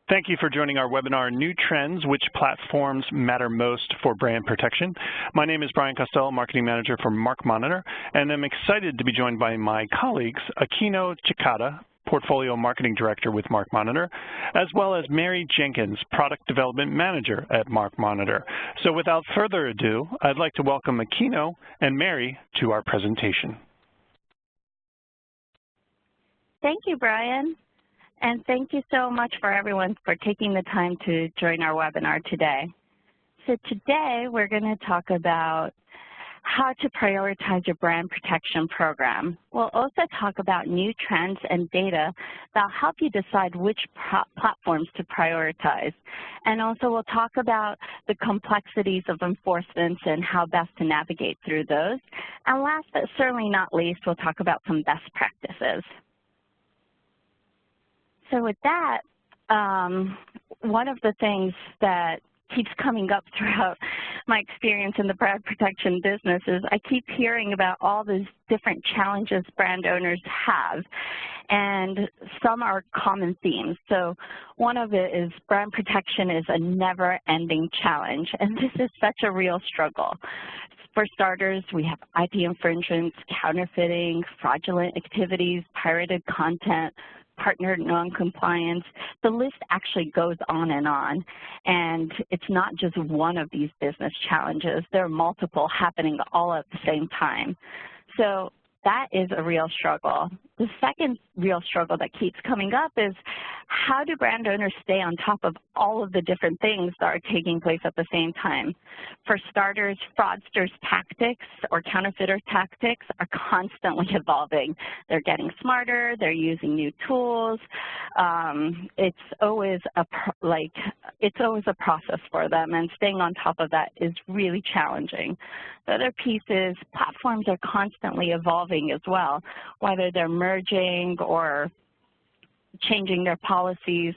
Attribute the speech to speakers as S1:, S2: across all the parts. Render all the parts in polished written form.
S1: Thank you for joining our webinar, New Trends, Which Platforms Matter Most for Brand Protection. My name is Brian Costello, Marketing Manager for MarkMonitor, and I'm excited to be joined by my colleagues, Akino Chikada, Portfolio Marketing Director with MarkMonitor, as well as Mary Jenkins, Product Development Manager at MarkMonitor. So without further ado, I'd like to welcome Akino and Mary to our presentation.
S2: Thank you, Brian. And thank you so much for everyone for taking the time to join our webinar today. So today we're going to talk about how to prioritize your brand protection program. We'll also talk about new trends and data that'll help you decide which platforms to prioritize. And also we'll talk about the complexities of enforcements and how best to navigate through those. And last but certainly not least, we'll talk about some best practices. So with that, one of the things that keeps coming up throughout my experience in the brand protection business is I keep hearing about all these different challenges brand owners have, and some are common themes. So one of it is brand protection is a never-ending challenge, and this is such a real struggle. For starters, we have IP infringements, counterfeiting, fraudulent activities, pirated content, partner non-compliance. The list actually goes on, and it's not just one of these business challenges. There are multiple happening all at the same time. So that is a real struggle. The second real struggle that keeps coming up is how do brand owners stay on top of all of the different things that are taking place at the same time? For starters, fraudsters' tactics or counterfeiter tactics are constantly evolving. They're getting smarter, they're using new tools. It's always a process for them, and staying on top of that is really challenging. The other piece is platforms are constantly evolving as well, whether they're merging or changing their policies.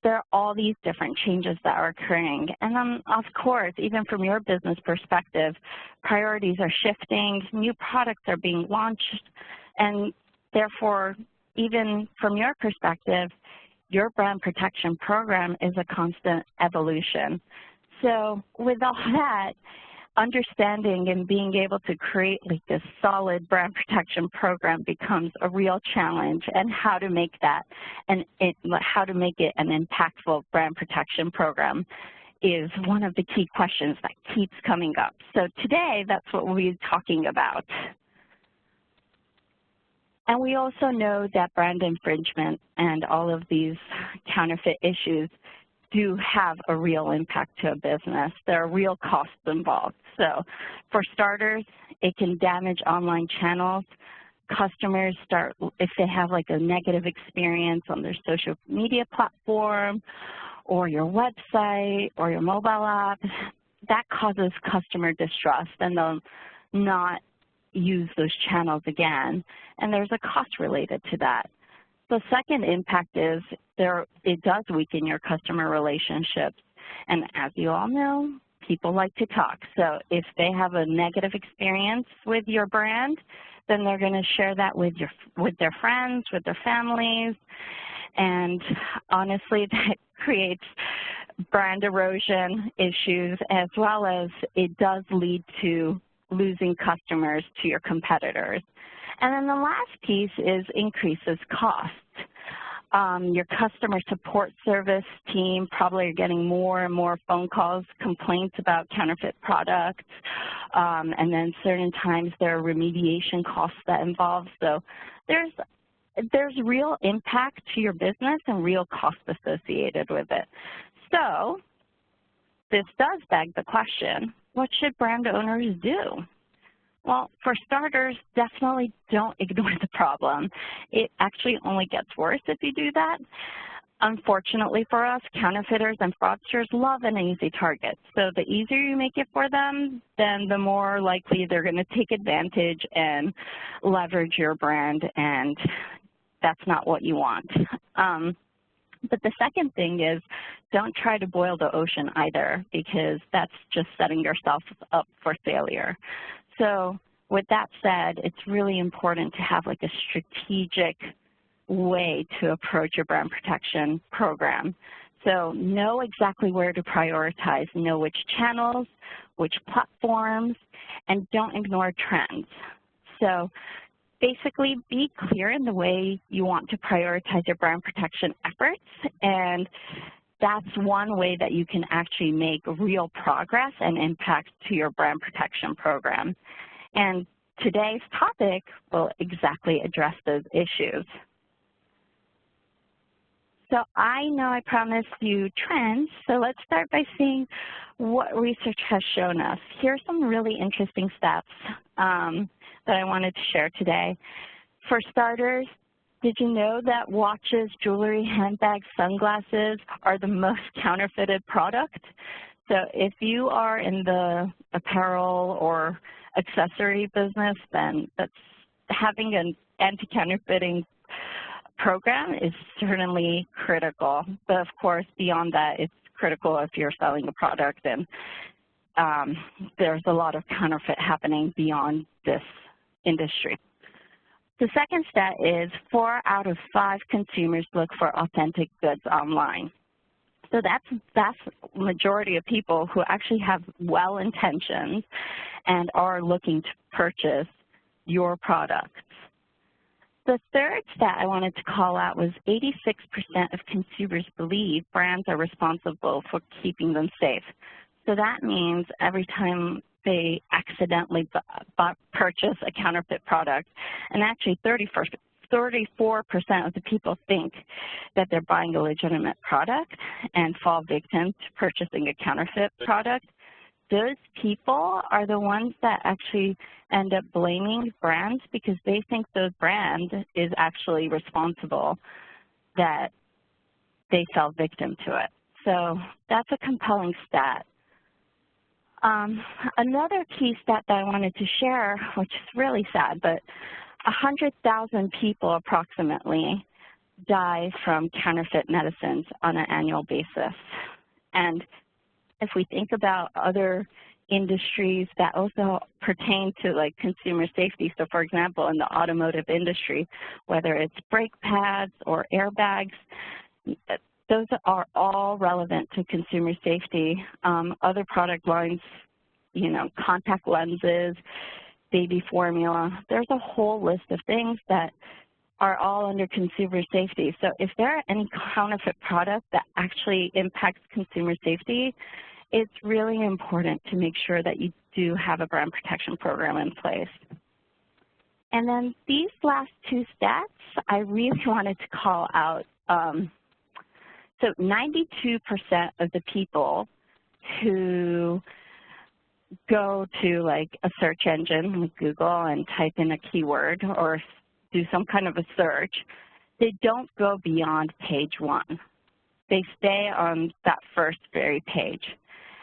S2: There are all these different changes that are occurring. And then, of course, even from your business perspective, priorities are shifting, new products are being launched, and therefore, even from your perspective, your brand protection program is a constant evolution. So with all that, understanding and being able to create like this solid brand protection program becomes a real challenge, and how to make that and how to make it an impactful brand protection program is one of the key questions that keeps coming up. So today, that's what we'll be talking about. And we also know that brand infringement and all of these counterfeit issues do have a real impact to a business. There are real costs involved. So for starters, it can damage online channels. Customers start, if they have like a negative experience on their social media platform or your website or your mobile app, that causes customer distrust, and they'll not use those channels again. And there's a cost related to that. The second impact is it does weaken your customer relationships. And as you all know, people like to talk. So if they have a negative experience with your brand, then they're going to share that with their friends, with their families. And honestly, that creates brand erosion issues, as well as it does lead to losing customers to your competitors. And then the last piece is increases cost. Your customer support service team probably are getting more and more phone calls, complaints about counterfeit products, and then certain times there are remediation costs that involve. So there's real impact to your business and real costs associated with it. So this does beg the question, what should brand owners do? Well, for starters, definitely don't ignore the problem. It actually only gets worse if you do that. Unfortunately for us, counterfeiters and fraudsters love an easy target. So the easier you make it for them, then the more likely they're going to take advantage and leverage your brand, and that's not what you want. But the second thing is, don't try to boil the ocean either, because that's just setting yourself up for failure. So with that said, it's really important to have like a strategic way to approach your brand protection program. So know exactly where to prioritize, know which channels, which platforms, and don't ignore trends. So basically be clear in the way you want to prioritize your brand protection efforts, and that's one way that you can actually make real progress and impact to your brand protection program. And today's topic will exactly address those issues. So I know I promised you trends, so let's start by seeing what research has shown us. Here are some really interesting stats that I wanted to share today. For starters, did you know that watches, jewelry, handbags, sunglasses are the most counterfeited product? So if you are in the apparel or accessory business, then having an anti-counterfeiting program is certainly critical. But of course, beyond that, it's critical if you're selling a product, and there's a lot of counterfeit happening beyond this industry. The second stat is 4 out of 5 consumers look for authentic goods online. So that's the vast majority of people who actually have well-intentions and are looking to purchase your products. The third stat I wanted to call out was 86% of consumers believe brands are responsible for keeping them safe. So that means every time they accidentally purchase a counterfeit product, and actually 34% of the people think that they're buying a legitimate product and fall victim to purchasing a counterfeit product. Those people are the ones that actually end up blaming brands because they think the brand is actually responsible that they fell victim to it. So that's a compelling stat. Another key stat that I wanted to share, which is really sad, but 100,000 people approximately die from counterfeit medicines on an annual basis. And if we think about other industries that also pertain to like consumer safety, so for example, in the automotive industry, whether it's brake pads or airbags, those are all relevant to consumer safety. Other product lines, you know, contact lenses, baby formula, there's a whole list of things that are all under consumer safety. So if there are any counterfeit products that actually impacts consumer safety, it's really important to make sure that you do have a brand protection program in place. And then these last 2 stats, I really wanted to call out. So 92% of the people who go to like a search engine like Google and type in a keyword or do some kind of a search, they don't go beyond page 1. They stay on that first very page.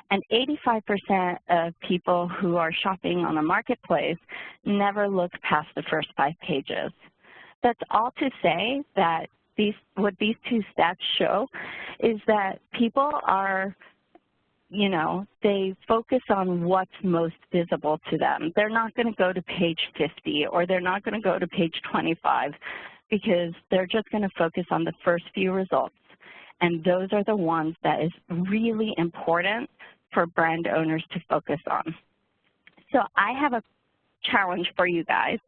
S2: And 85% of people who are shopping on a marketplace never look past the first 5 pages. That's all to say that what these 2 stats show is that people are, you know, they focus on what's most visible to them. They're not going to go to page 50 or they're not going to go to page 25 because they're just going to focus on the first few results. And those are the ones that is really important for brand owners to focus on. So I have a challenge for you guys.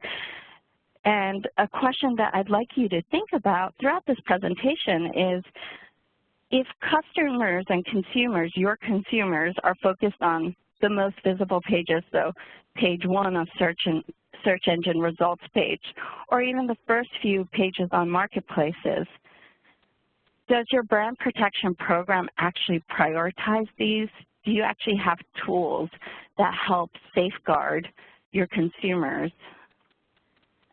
S2: And a question that I'd like you to think about throughout this presentation is, if customers and consumers, your consumers, are focused on the most visible pages, so page 1 of search engine results page, or even the first few pages on marketplaces, does your brand protection program actually prioritize these? Do you actually have tools that help safeguard your consumers?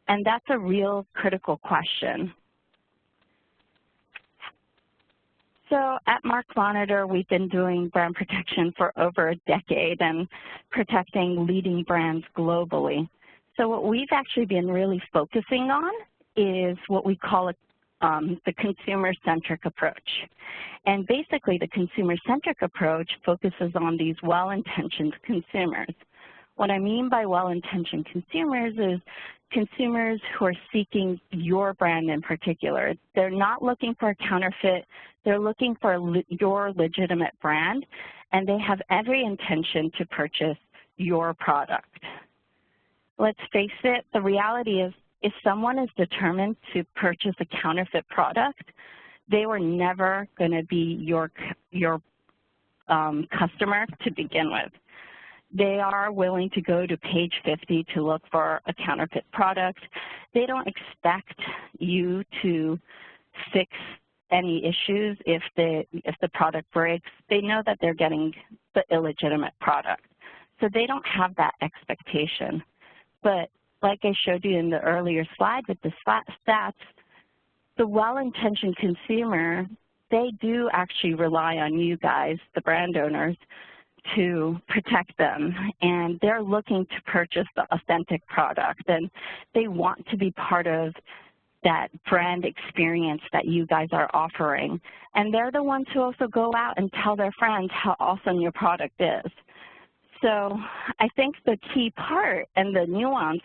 S2: And that's a real critical question. So at MarkMonitor, we've been doing brand protection for over a decade and protecting leading brands globally. So what we've actually been really focusing on is what we call the consumer-centric approach. And basically, the consumer-centric approach focuses on these well-intentioned consumers. What I mean by well-intentioned consumers is consumers who are seeking your brand in particular. They're not looking for a counterfeit. They're looking for your legitimate brand, and they have every intention to purchase your product. Let's face it, the reality is if someone is determined to purchase a counterfeit product, they were never going to be your customer to begin with. They are willing to go to page 50 to look for a counterfeit product. They don't expect you to fix any issues if the product breaks. They know that they're getting the illegitimate product. So they don't have that expectation. But like I showed you in the earlier slide with the stats, the well-intentioned consumer, they do actually rely on you guys, the brand owners, to protect them, and they're looking to purchase the authentic product, and they want to be part of that brand experience that you guys are offering. And they're the ones who also go out and tell their friends how awesome your product is. So I think the key part and the nuance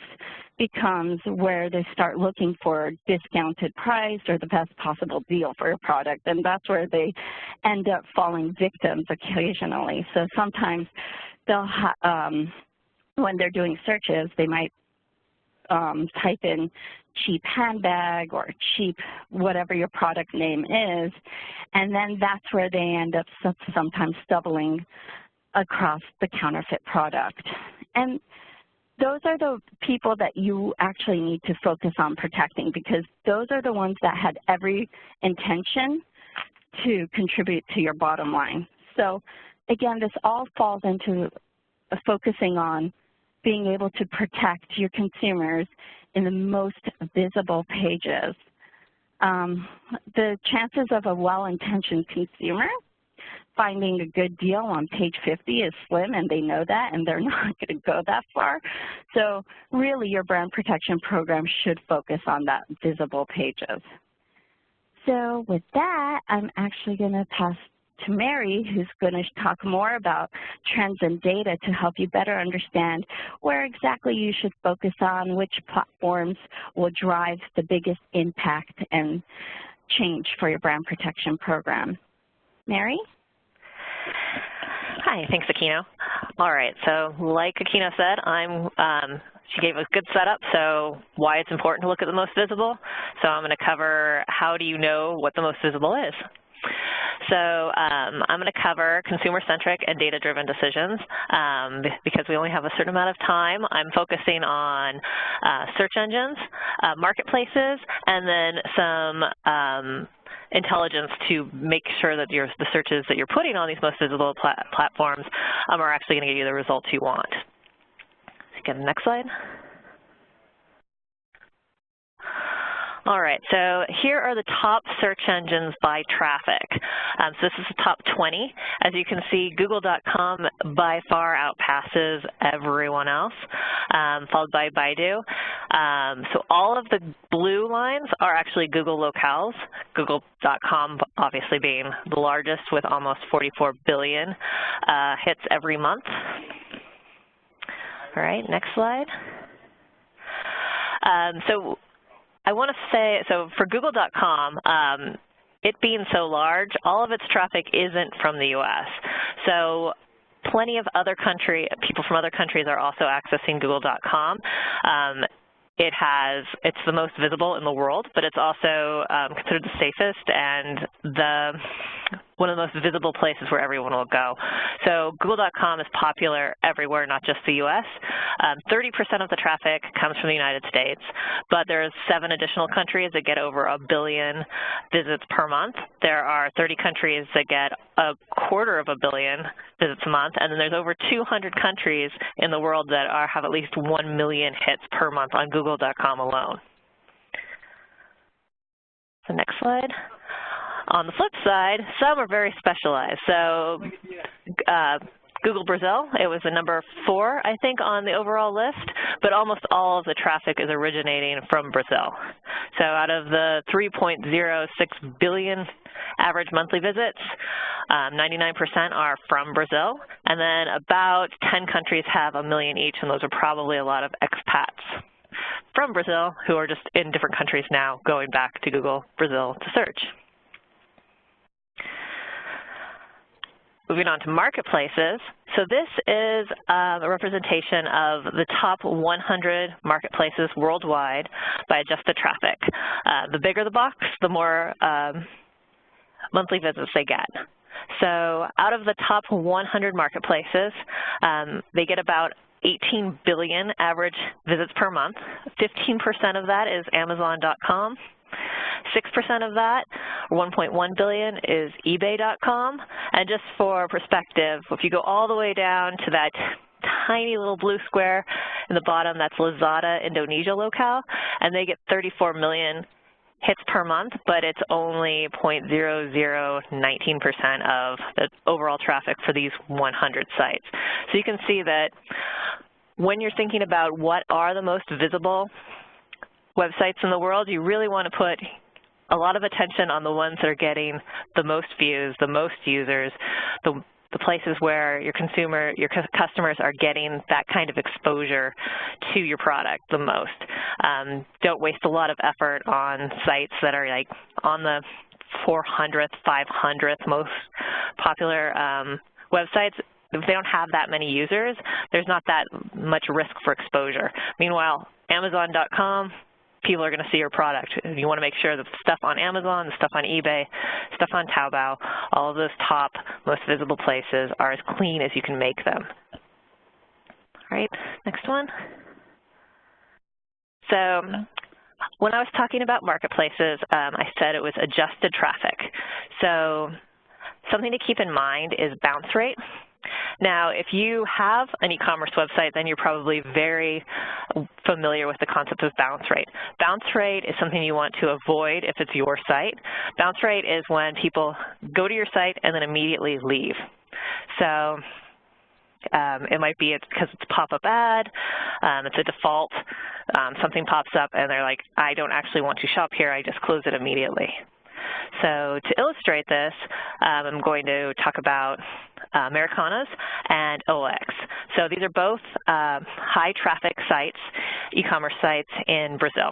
S2: becomes where they start looking for discounted price or the best possible deal for your product, and that's where they end up falling victims occasionally. So sometimes they'll, when they're doing searches, they might type in cheap handbag or cheap whatever your product name is, and then that's where they end up sometimes stumbling across the counterfeit product. And those are the people that you actually need to focus on protecting, because those are the ones that had every intention to contribute to your bottom line. So again, this all falls into focusing on being able to protect your consumers in the most visible pages. The chances of a well-intentioned consumer finding a good deal on page 50 is slim, and they know that, and they're not going to go that far. So really, your brand protection program should focus on that visible pages. So with that, I'm actually going to pass to Mary, who's going to talk more about trends and data to help you better understand where exactly you should focus on, which platforms will drive the biggest impact and change for your brand protection program. Mary?
S3: Hi, thanks, Akino. All right, so like Akino said, she gave a good setup, so why it's important to look at the most visible. So I'm going to cover how do you know what the most visible is. So I'm going to cover consumer-centric and data-driven decisions. Because we only have a certain amount of time, I'm focusing on search engines, marketplaces, and then some intelligence to make sure that the searches that you're putting on these most visible platforms are actually going to give you the results you want. Let's get the next slide. All right, so here are the top search engines by traffic. So this is the top 20. As you can see, Google.com by far outpasses everyone else, followed by Baidu. So all of the blue lines are actually Google locales, Google.com obviously being the largest with almost 44 billion hits every month. All right, next slide. So I want to say, so for Google.com, it being so large, all of its traffic isn't from the US. So plenty of other people from other countries are also accessing Google.com. It's the most visible in the world, but it's also considered the safest and one of the most visible places where everyone will go. So Google.com is popular everywhere, not just the US. 30% of the traffic comes from the United States, but there's 7 additional countries that get over 1 billion visits per month. There are 30 countries that get 250 million visits a month, and then there's over 200 countries in the world that have at least 1 million hits per month on Google.com alone. So next slide. On the flip side, some are very specialized. So Google Brazil, it was the number 4, I think, on the overall list, but almost all of the traffic is originating from Brazil. So out of the 3.06 billion average monthly visits, 99% are from Brazil, and then about 10 countries have 1 million each, and those are probably a lot of expats. from Brazil who are just in different countries now going back to Google Brazil to search. Moving on to marketplaces. So this is a representation of the top 100 marketplaces worldwide by adjusted traffic. The bigger the box, the more monthly visits they get. So out of the top 100 marketplaces, they get about 18 billion average visits per month. 15% of that is Amazon.com. 6% of that, 1.1 billion, is eBay.com. And just for perspective, if you go all the way down to that tiny little blue square in the bottom, that's Lazada Indonesia locale, and they get 34 million hits per month, but it's only 0.0019% of the overall traffic for these 100 sites. So you can see that when you're thinking about what are the most visible websites in the world, you really want to put a lot of attention on the ones that are getting the most views, the most users, the places where your customers are getting that kind of exposure to your product the most. Don't waste a lot of effort on sites that are like on the 400th, 500th most popular websites. If they don't have that many users, there's not that much risk for exposure. Meanwhile, Amazon.com, people are going to see your product. You want to make sure that the stuff on Amazon, the stuff on eBay, stuff on Taobao, all of those top, most visible places are as clean as you can make them. All right, next one. So when I was talking about marketplaces, I said it was adjusted traffic. So something to keep in mind is bounce rate. Now, if you have an e-commerce website, then you're probably very familiar with the concept of bounce rate. Bounce rate is something you want to avoid if it's your site. Bounce rate is when people go to your site and then immediately leave. So it might be because it's a pop-up ad, it's a default, something pops up and they're like, I don't actually want to shop here, I just close it immediately. So to illustrate this, I'm going to talk about Americanas and OLX. So these are both high traffic sites, e-commerce sites in Brazil.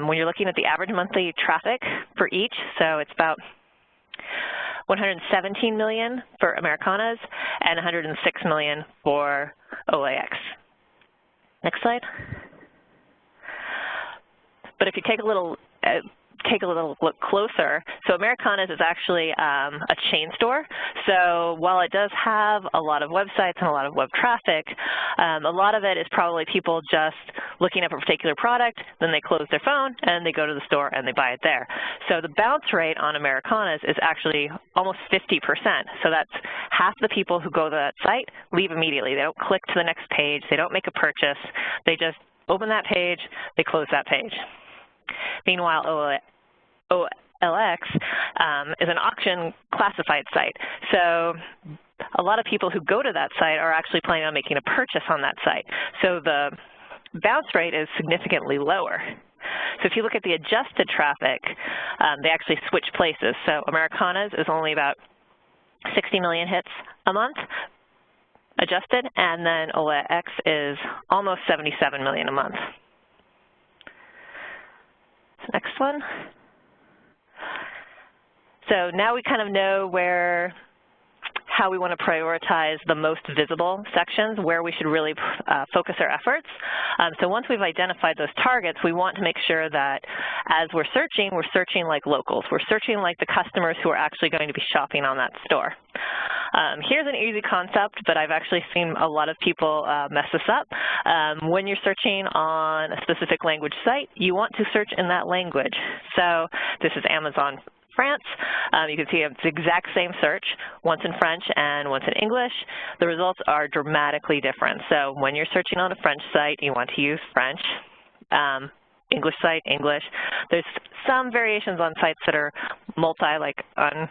S3: When you're looking at the average monthly traffic for each, so it's about 117 million for Americanas and 106 million for OLX. Next slide. But if you take a little look closer, so Americanas is actually a chain store. So while it does have a lot of websites and a lot of web traffic, a lot of it is probably people just looking up a particular product, then they close their phone and they go to the store and they buy it there. So the bounce rate on Americanas is actually almost 50%. So that's half the people who go to that site leave immediately. They don't click to the next page. They don't make a purchase. They just open that page. They close that page. Meanwhile, OLX is an auction classified site. So a lot of people who go to that site are actually planning on making a purchase on that site. So the bounce rate is significantly lower. So if you look at the adjusted traffic, they actually switch places. So Americanas is only about 60 million hits a month adjusted, and then OLX is almost 77 million a month. Next one. So now we kind of know how we want to prioritize the most visible sections, where we should really focus our efforts. So once we've identified those targets, we want to make sure that as we're searching like locals. We're searching like the customers who are actually going to be shopping on that store. Here's an easy concept, but I've actually seen a lot of people mess this up. When you're searching on a specific language site, you want to search in that language. So this is Amazon France. You can see it's the exact same search, once in French and once in English. The results are dramatically different. So when you're searching on a French site, you want to use French. English site, English. There's some variations on sites that are multi, like on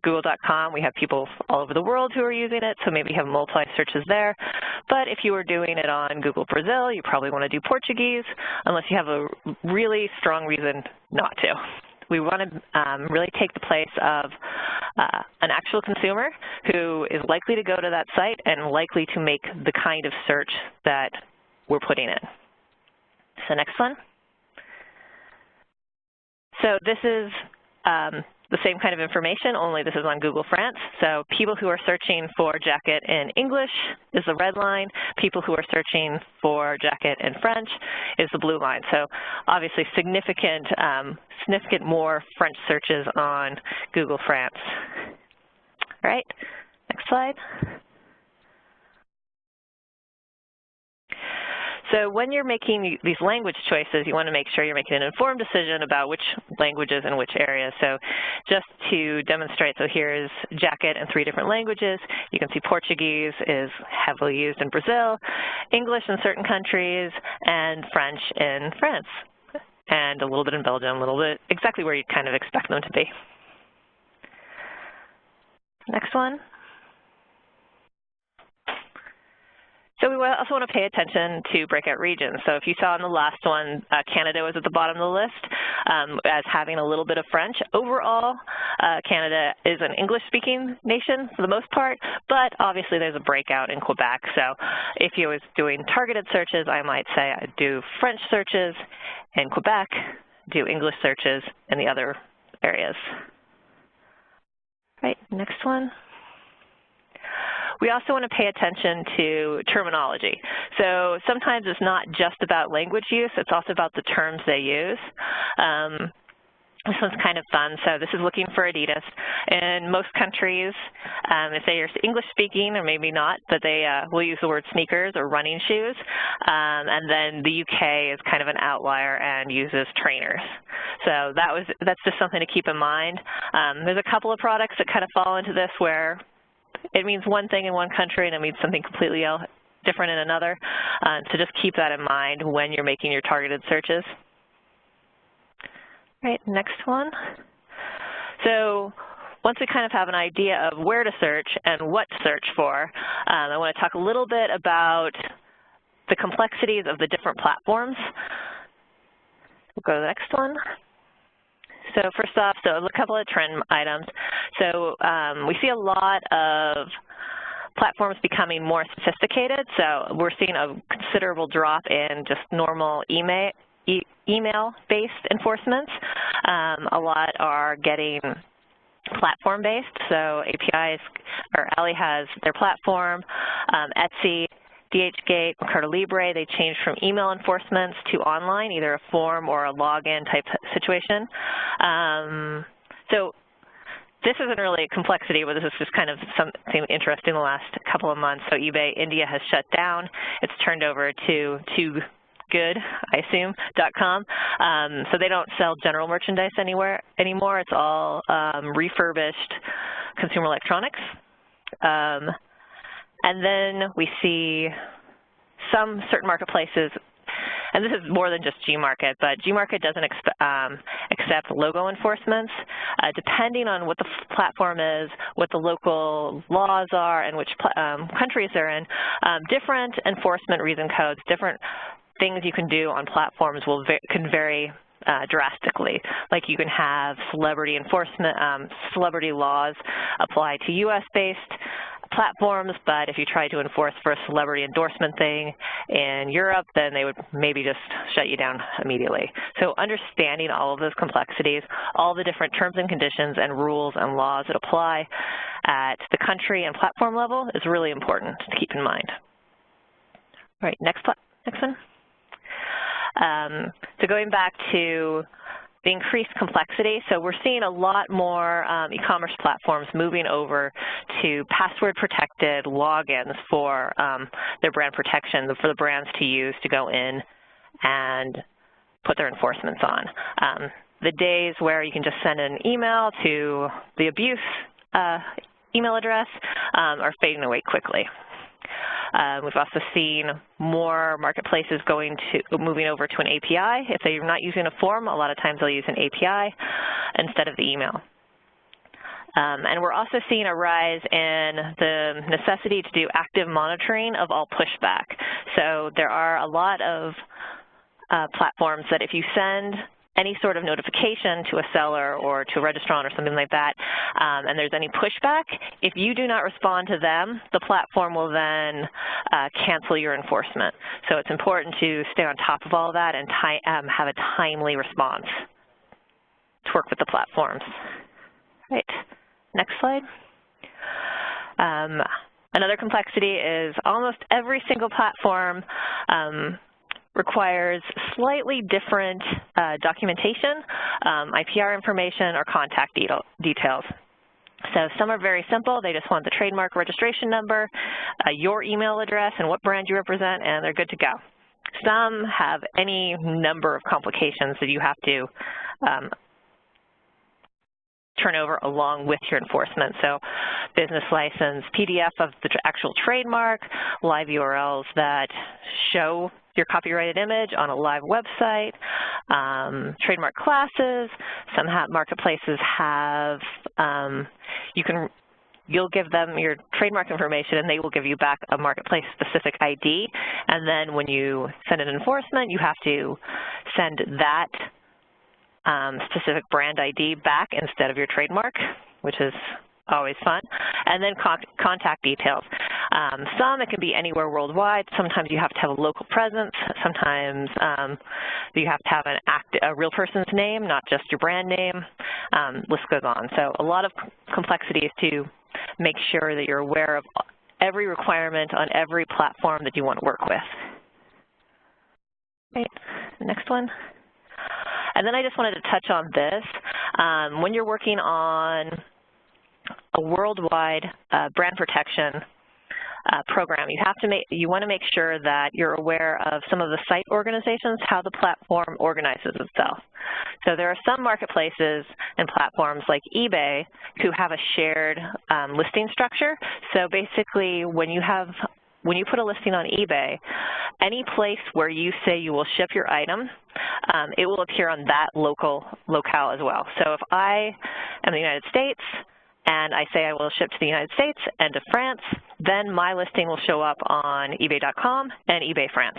S3: Google.com, we have people all over the world who are using it, so maybe you have multi-searches there. But if you were doing it on Google Brazil, you probably want to do Portuguese, unless you have a really strong reason not to. We want to really take the place of an actual consumer who is likely to go to that site and likely to make the kind of search that we're putting in. So next one. So this is the same kind of information, only this is on Google France. So people who are searching for jacket in English is the red line. People who are searching for jacket in French is the blue line. So obviously significant more French searches on Google France. All right, next slide. So when you're making these language choices, you want to make sure you're making an informed decision about which languages and which areas. So just to demonstrate, so here's jacket in 3 different languages. You can see Portuguese is heavily used in Brazil, English in certain countries, and French in France, and a little bit in Belgium, a little bit exactly where you'd kind of expect them to be. Next one. So we also want to pay attention to breakout regions. So if you saw in the last one, Canada was at the bottom of the list as having a little bit of French. Overall, Canada is an English-speaking nation for the most part, but obviously there's a breakout in Quebec. So if you was doing targeted searches, I might say I'd do French searches in Quebec, do English searches in the other areas. Right, next one. We also want to pay attention to terminology. So sometimes it's not just about language use, it's also about the terms they use. This one's kind of fun. So this is looking for Adidas. In most countries, if they are English speaking, or maybe not, but they will use the word sneakers or running shoes. And then the UK is kind of an outlier and uses trainers. So that's just something to keep in mind. There's a couple of products that kind of fall into this where it means one thing in one country and it means something completely different in another. So just keep that in mind when you're making your targeted searches. Right, next one. So once we kind of have an idea of where to search and what to search for, I want to talk a little bit about the complexities of the different platforms. We'll go to the next one. So first off, so a couple of trend items. So we see a lot of platforms becoming more sophisticated. So we're seeing a considerable drop in just normal email-based enforcements. A lot are getting platform-based. So APIs, or Ali has their platform, Etsy, DHgate, Mercado Libre, they changed from email enforcements to online, either a form or a login type situation. So this isn't really a complexity, but this is just kind of something interesting the last couple of months. So eBay India has shut down. It's turned over to Good, I assume, .com. So they don't sell general merchandise anymore. It's all refurbished consumer electronics. And then we see some certain marketplaces, and this is more than just Gmarket, but Gmarket doesn't accept logo enforcements. Depending on what the platform is, what the local laws are, and which countries they're in, different enforcement reason codes, different things you can do on platforms can vary drastically. Like you can have celebrity enforcement, celebrity laws apply to US-based platforms, but if you try to enforce for a celebrity endorsement thing in Europe, then they would maybe just shut you down immediately. So understanding all of those complexities, all the different terms and conditions and rules and laws that apply at the country and platform level is really important to keep in mind. All right, next one. So going back to the increased complexity, so we're seeing a lot more e-commerce platforms moving over to password-protected logins for their brand protection, for the brands to use to go in and put their enforcements on. The days where you can just send an email to the abuse email address are fading away quickly. We've also seen more marketplaces moving over to an API. If they're not using a form, a lot of times they'll use an API instead of the email. And we're also seeing a rise in the necessity to do active monitoring of all pushback. So there are a lot of platforms that if you send any sort of notification to a seller or to a registrant or something like that, and there's any pushback, if you do not respond to them, the platform will then cancel your enforcement. So it's important to stay on top of all of that and have a timely response to work with the platforms. Right, next slide. Another complexity is almost every single platform requires slightly different documentation, IPR information, or contact details. So some are very simple. They just want the trademark registration number, your email address, and what brand you represent, and they're good to go. Some have any number of complications that you have to turn over along with your enforcement. So business license, PDF of the actual trademark, live URLs that show your copyrighted image on a live website, trademark classes. Some marketplaces have, you'll give them your trademark information and they will give you back a marketplace-specific ID. And then when you send an enforcement, you have to send that specific brand ID back instead of your trademark, which is always fun. And then contact details. Some, it can be anywhere worldwide. Sometimes you have to have a local presence. Sometimes you have to have a real person's name, not just your brand name. List goes on. So a lot of complexities to make sure that you're aware of every requirement on every platform that you want to work with. Right, next one. And then I just wanted to touch on this. When you're working on a worldwide brand protection program, you want to make sure that you're aware of some of the site organizations, how the platform organizes itself. So there are some marketplaces and platforms like eBay who have a shared listing structure. So basically, when you put a listing on eBay, any place where you say you will ship your item, it will appear on that locale as well. So if I am in the United States and I say I will ship to the United States and to France, then my listing will show up on eBay.com and eBay France.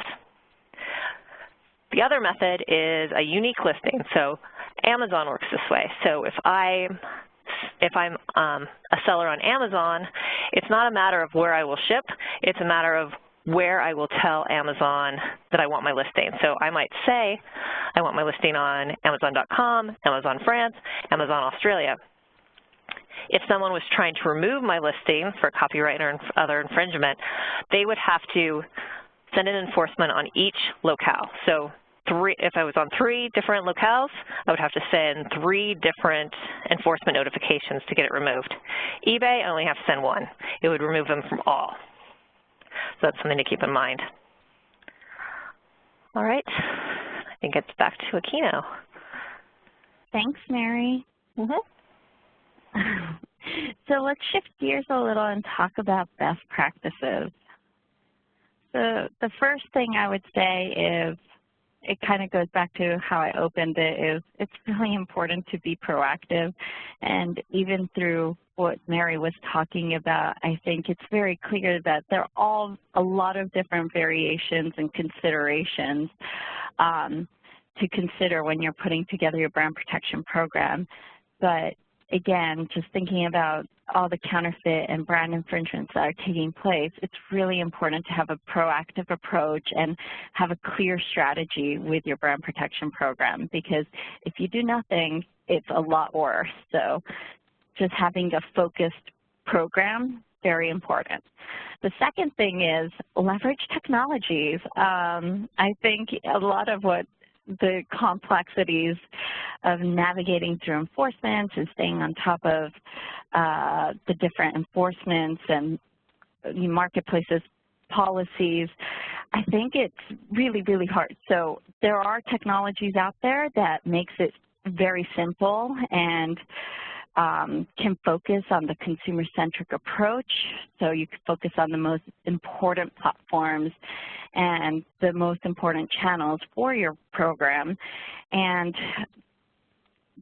S3: The other method is a unique listing. So Amazon works this way. So if I'm a seller on Amazon, it's not a matter of where I will ship, it's a matter of where I will tell Amazon that I want my listing. So I might say I want my listing on Amazon.com, Amazon France, Amazon Australia. If someone was trying to remove my listing for copyright or other infringement, they would have to send an enforcement on each locale. So if I was on 3 different locales, I would have to send 3 different enforcement notifications to get it removed. eBay, I only have to send 1. It would remove them from all. So that's something to keep in mind. All right, I think it's back to Akino.
S2: Thanks, Mary. So let's shift gears a little and talk about best practices. So the first thing I would say is, it kind of goes back to how I opened it, is it's really important to be proactive. And even through what Mary was talking about, I think it's very clear that there are all a lot of different variations and considerations to consider when you're putting together your brand protection program. But again, just thinking about all the counterfeit and brand infringements that are taking place, it's really important to have a proactive approach and have a clear strategy with your brand protection program, because if you do nothing, it's a lot worse. So just having a focused program, very important. The second thing is leverage technologies. I think a lot of what the complexities of navigating through enforcement and staying on top of the different enforcements and marketplaces policies, I think it's really, really hard. So there are technologies out there that makes it very simple and can focus on the consumer-centric approach. So you can focus on the most important platforms and the most important channels for your program, and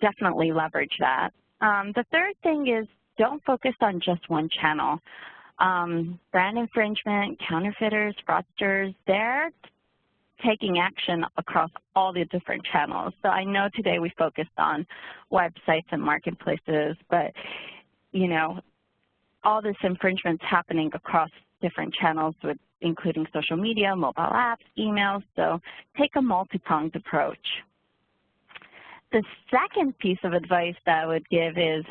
S2: definitely leverage that. The third thing is, don't focus on just one channel. Brand infringement, counterfeiters, fraudsters, they're taking action across all the different channels. So I know today we focused on websites and marketplaces, but, you know, all this infringement's happening across different channels, with including social media, mobile apps, emails, so take a multi-pronged approach. The second piece of advice that I would give is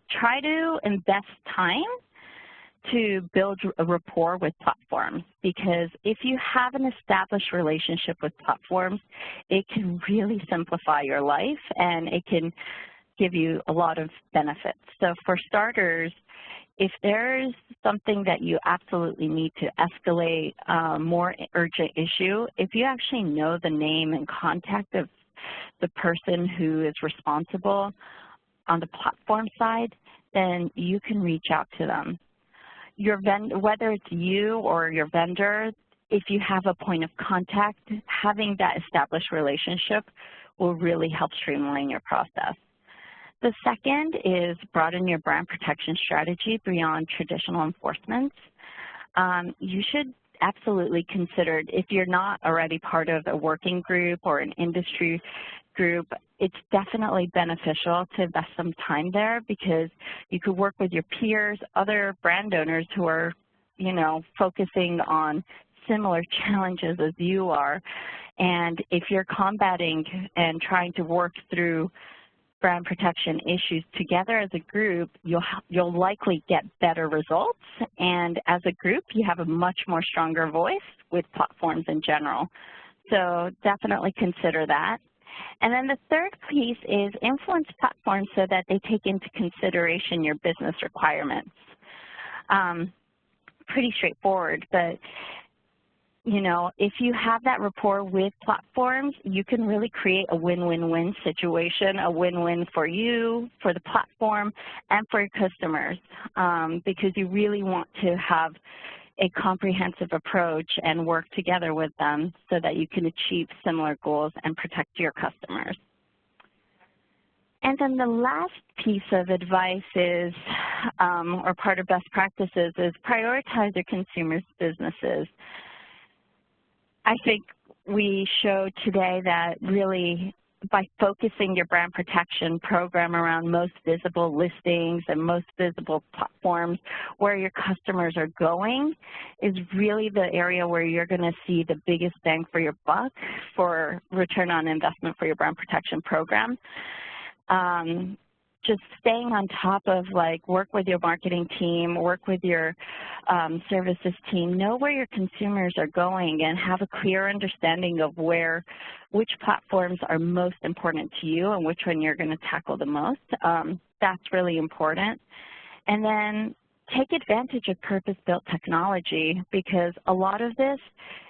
S2: try to invest time to build a rapport with platforms, because if you have an established relationship with platforms, it can really simplify your life and it can give you a lot of benefits. So for starters, if there's something that you absolutely need to escalate, more urgent issue, if you actually know the name and contact of the person who is responsible on the platform side, then you can reach out to them. Your whether it's you or your vendor, if you have a point of contact, having that established relationship will really help streamline your process. The second is broaden your brand protection strategy beyond traditional enforcements. You should absolutely consider, if you're not already part of a working group or an industry group, it's definitely beneficial to invest some time there, because you could work with your peers, other brand owners who are, you know, focusing on similar challenges as you are. And if you're combating and trying to work through brand protection issues together as a group, you'll likely get better results. And as a group, you have a much more stronger voice with platforms in general. So definitely consider that. And then the third piece is influence platforms so that they take into consideration your business requirements. Pretty straightforward, but you know, if you have that rapport with platforms, you can really create a win-win-win situation, a win-win for you, for the platform, and for your customers, because you really want to have a comprehensive approach and work together with them so that you can achieve similar goals and protect your customers. And then the last piece of advice is, or part of best practices, is prioritize your consumers' businesses. I think we showed today that really by focusing your brand protection program around most visible listings and most visible platforms where your customers are going is really the area where you're going to see the biggest bang for your buck for return on investment for your brand protection program. Just staying on top of, like, work with your marketing team, work with your services team, know where your consumers are going and have a clear understanding of which platforms are most important to you and which one you're going to tackle the most. That's really important. And then take advantage of purpose-built technology, because a lot of this,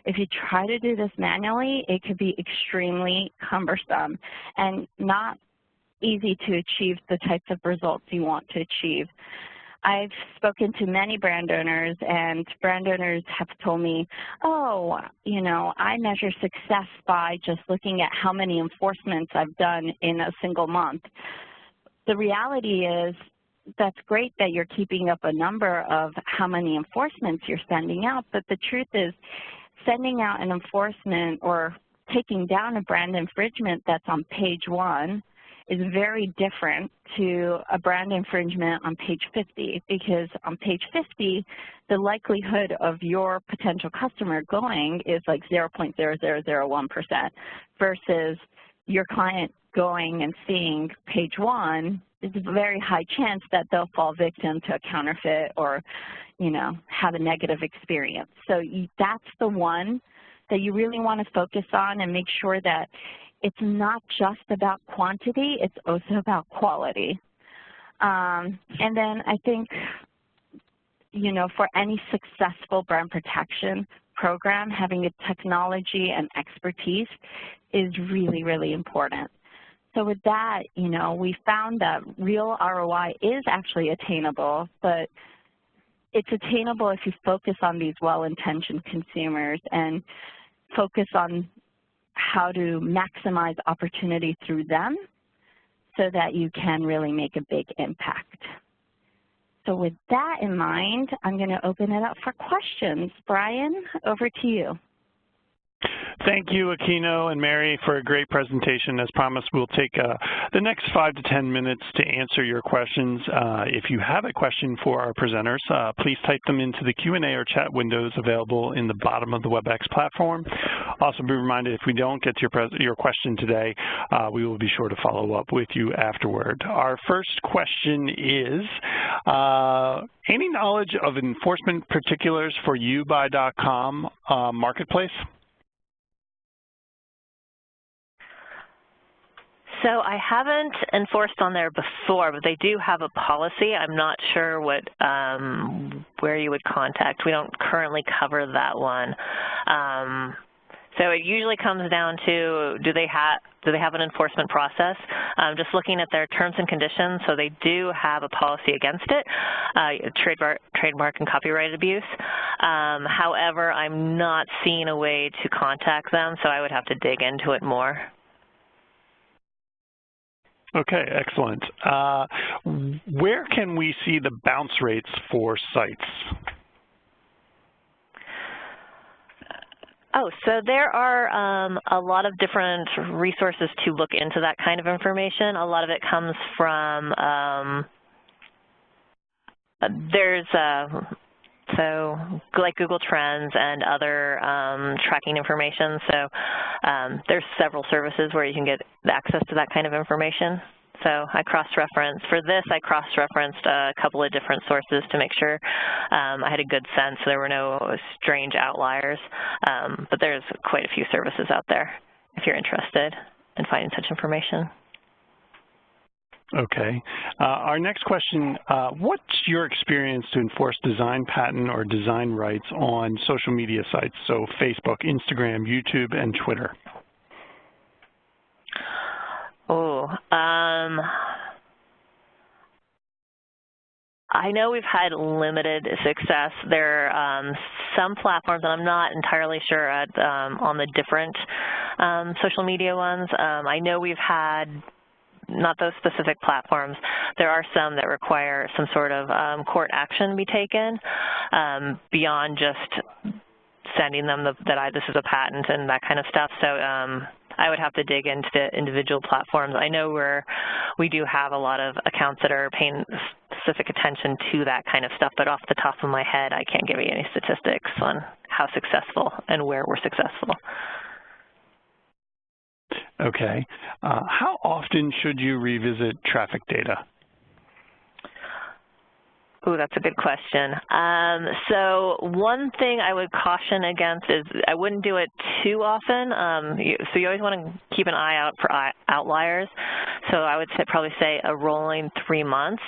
S2: if you try to do this manually, it could be extremely cumbersome and not easy to achieve the types of results you want to achieve. I've spoken to many brand owners, and brand owners have told me, oh, you know, I measure success by just looking at how many enforcements I've done in a single month. The reality is that's great that you're keeping up a number of how many enforcements you're sending out, but the truth is sending out an enforcement or taking down a brand infringement that's on page 1 is very different to a brand infringement on page 50, because on page 50, the likelihood of your potential customer going is like 0.0001% versus your client going and seeing page 1 is a very high chance that they'll fall victim to a counterfeit or, you know, have a negative experience. So that's the one that you really want to focus on and make sure that it's not just about quantity, it's also about quality. And then I think, you know, for any successful brand protection program, having a technology and expertise is really, really important. So with that, you know, we found that real ROI is actually attainable, but it's attainable if you focus on these well-intentioned consumers and focus on how to maximize opportunity through them so that you can really make a big impact. So with that in mind, I'm going to open it up for questions. Brian, over to you.
S1: Thank you, Akino and Mary, for a great presentation. As promised, we'll take the next 5 to 10 minutes to answer your questions. If you have a question for our presenters, please type them into the Q&A or chat windows available in the bottom of the WebEx platform. Also be reminded, if we don't get to your question today, we will be sure to follow up with you afterward. Our first question is, any knowledge of enforcement particulars for YouBuy.com marketplace?
S3: So I haven't enforced on there before, but they do have a policy. I'm not sure what where you would contact. We don't currently cover that one. So it usually comes down to, do they have an enforcement process? Just looking at their terms and conditions, so they do have a policy against it, trademark and copyright abuse. However, I'm not seeing a way to contact them, so I would have to dig into it more.
S1: Okay, excellent. Where can we see the bounce rates for sites?
S3: Oh, so there are a lot of different resources to look into that kind of information. A lot of it comes from, so like Google Trends and other tracking information. So there's several services where you can get access to that kind of information. So I cross-referenced, for this I cross-referenced a couple of different sources to make sure I had a good sense there were no strange outliers. But there's quite a few services out there if you're interested in finding such information.
S1: Okay. Our next question, what's your experience to enforce design patent or design rights on social media sites, so Facebook, Instagram, YouTube, and Twitter?
S3: Oh, I know we've had limited success. There are some platforms, and I'm not entirely sure on the different social media ones. I know we've had, not those specific platforms, there are some that require some sort of court action be taken beyond just sending them this is a patent and that kind of stuff. So I would have to dig into the individual platforms. I know we do have a lot of accounts that are paying specific attention to that kind of stuff, but off the top of my head, I can't give you any statistics on how successful and where we're successful.
S1: Okay. How often should you revisit traffic data?
S3: Ooh, that's a good question. So one thing I would caution against is I wouldn't do it too often. So you always want to keep an eye out for outliers. So I would probably say a rolling 3 months.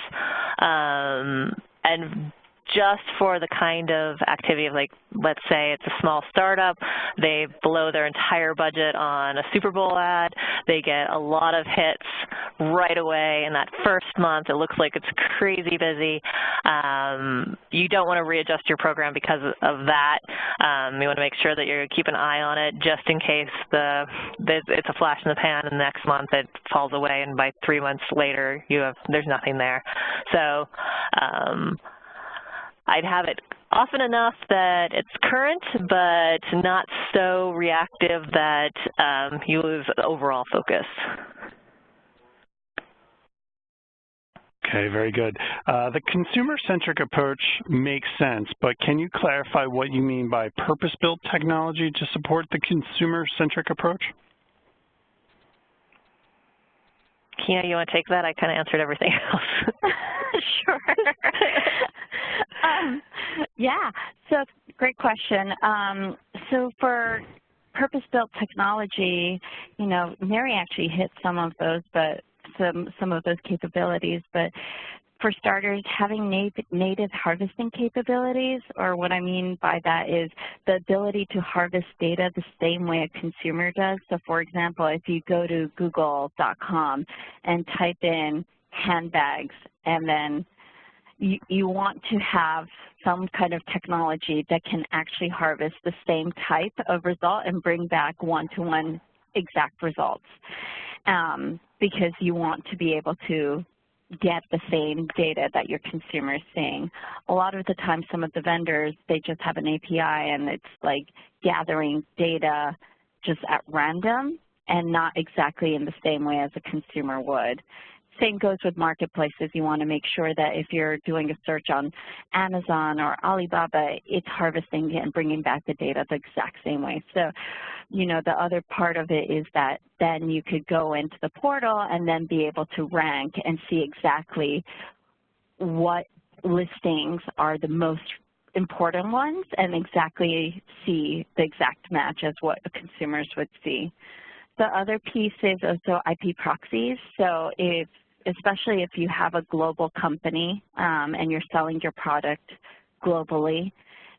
S3: And just for the kind of activity of, like, let's say it's a small startup, they blow their entire budget on a Super Bowl ad, they get a lot of hits right away in that first month, it looks like it's crazy busy. You don't want to readjust your program because of that. You want to make sure that you keep an eye on it just in case it's a flash in the pan and the next month it falls away and by 3 months later there's nothing there. So I'd have it often enough that it's current, but not so reactive that you lose overall focus.
S1: Okay, very good. The consumer-centric approach makes sense, but can you clarify what you mean by purpose-built technology to support the consumer-centric approach?
S3: Akino, you want to take that? I kind of answered everything else.
S2: Sure. Yeah, so great question. So for purpose-built technology, you know, Mary actually hit some of those, but some of those capabilities. But for starters, having native harvesting capabilities, or what I mean by that is the ability to harvest data the same way a consumer does. So for example, if you go to google.com and type in handbags, and then you want to have some kind of technology that can actually harvest the same type of result and bring back one-to-one exact results, because you want to be able to get the same data that your consumer is seeing. A lot of the time, some of the vendors, they just have an API and it's like gathering data just at random and not exactly in the same way as a consumer would. Same goes with marketplaces. You want to make sure that if you're doing a search on Amazon or Alibaba, it's harvesting and bringing back the data the exact same way. So, you know, the other part of it is that then you could go into the portal and then be able to rank and see exactly what listings are the most important ones and exactly see the exact match as what the consumers would see. The other piece is also IP proxies. So especially if you have a global company and you're selling your product globally,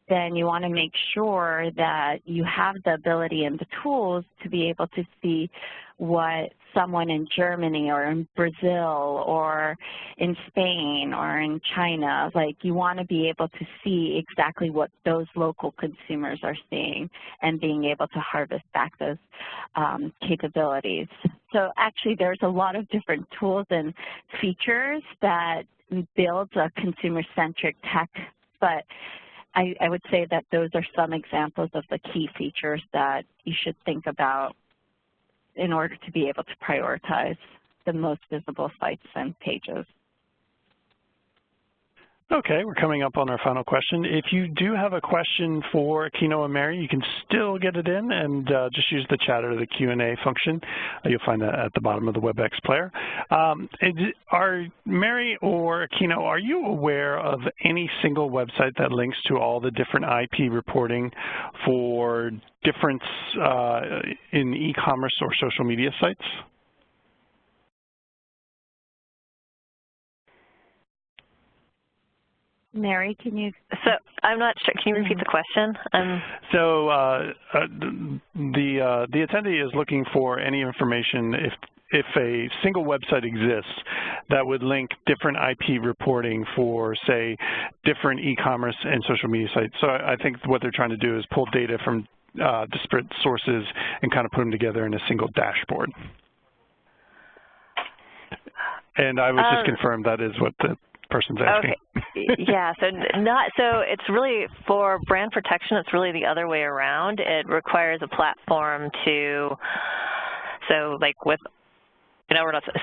S2: then you want to make sure that you have the ability and the tools to be able to see what someone in Germany or in Brazil or in Spain or in China, like you want to be able to see exactly what those local consumers are seeing and being able to harvest back those capabilities. So actually there's a lot of different tools and features that build a consumer-centric tech, but I would say that those are some examples of the key features that you should think about in order to be able to prioritize the most visible sites and pages.
S1: Okay, we're coming up on our final question. If you do have a question for Akino and Mary, you can still get it in and just use the chat or the Q&A function. You'll find that at the bottom of the WebEx player. Are Mary or Akino, are you aware of any single website that links to all the different IP reporting for difference in e-commerce or social media sites?
S2: Mary, can you?
S3: So I'm not sure. Can you repeat the question?
S1: So the attendee is looking for any information if a single website exists that would link different IP reporting for, say, different e-commerce and social media sites. So I think what they're trying to do is pull data from disparate sources and kind of put them together in a single dashboard. And I was just confirmed that is what the person's asking.
S3: Okay. Yeah, so it's really for brand protection, it's really the other way around. It requires a platform to, so like with,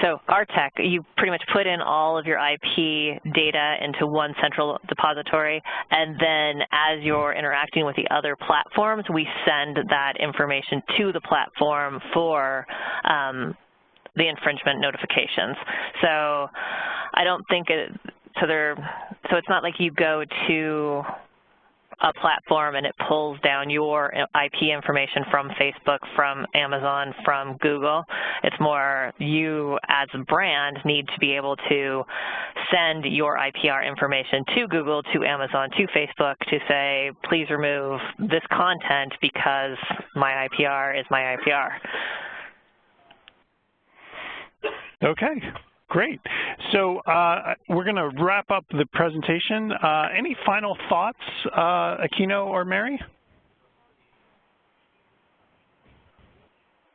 S3: so our tech, you pretty much put in all of your IP data into one central depository, and then as you're interacting with the other platforms, we send that information to the platform for the infringement notifications. So I don't think so it's not like you go to a platform and it pulls down your IP information from Facebook, from Amazon, from Google. It's more you as a brand need to be able to send your IPR information to Google, to Amazon, to Facebook to say, please remove this content because my IPR is my IPR.
S1: Okay. Great. So we're going to wrap up the presentation. Any final thoughts, Akino or Mary?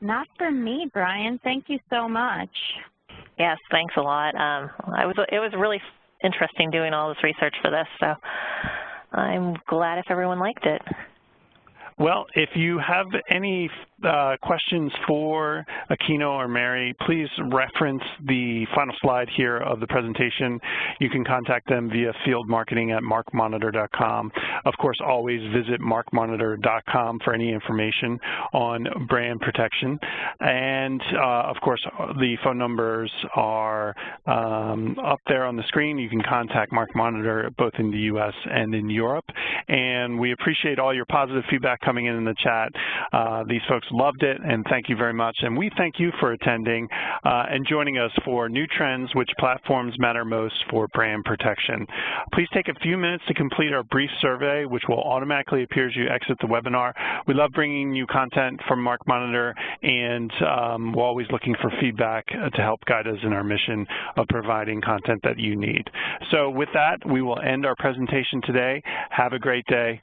S2: Not from me, Brian. Thank you so much.
S3: Yes, thanks a lot. It was really interesting doing all this research for this, so I'm glad if everyone liked it.
S1: Well, if you have any questions for Akino or Mary, please reference the final slide here of the presentation. You can contact them via fieldmarketing@markmonitor.com. Of course, always visit markmonitor.com for any information on brand protection. And, of course, the phone numbers are up there on the screen. You can contact MarkMonitor both in the U.S. and in Europe. And we appreciate all your positive feedback coming in the chat. These folks loved it, and thank you very much. And we thank you for attending and joining us for New Trends, Which Platforms Matter Most for Brand Protection. Please take a few minutes to complete our brief survey, which will automatically appear as you exit the webinar. We love bringing you content from MarkMonitor, and we're always looking for feedback to help guide us in our mission of providing content that you need. So with that, we will end our presentation today. Have a great day.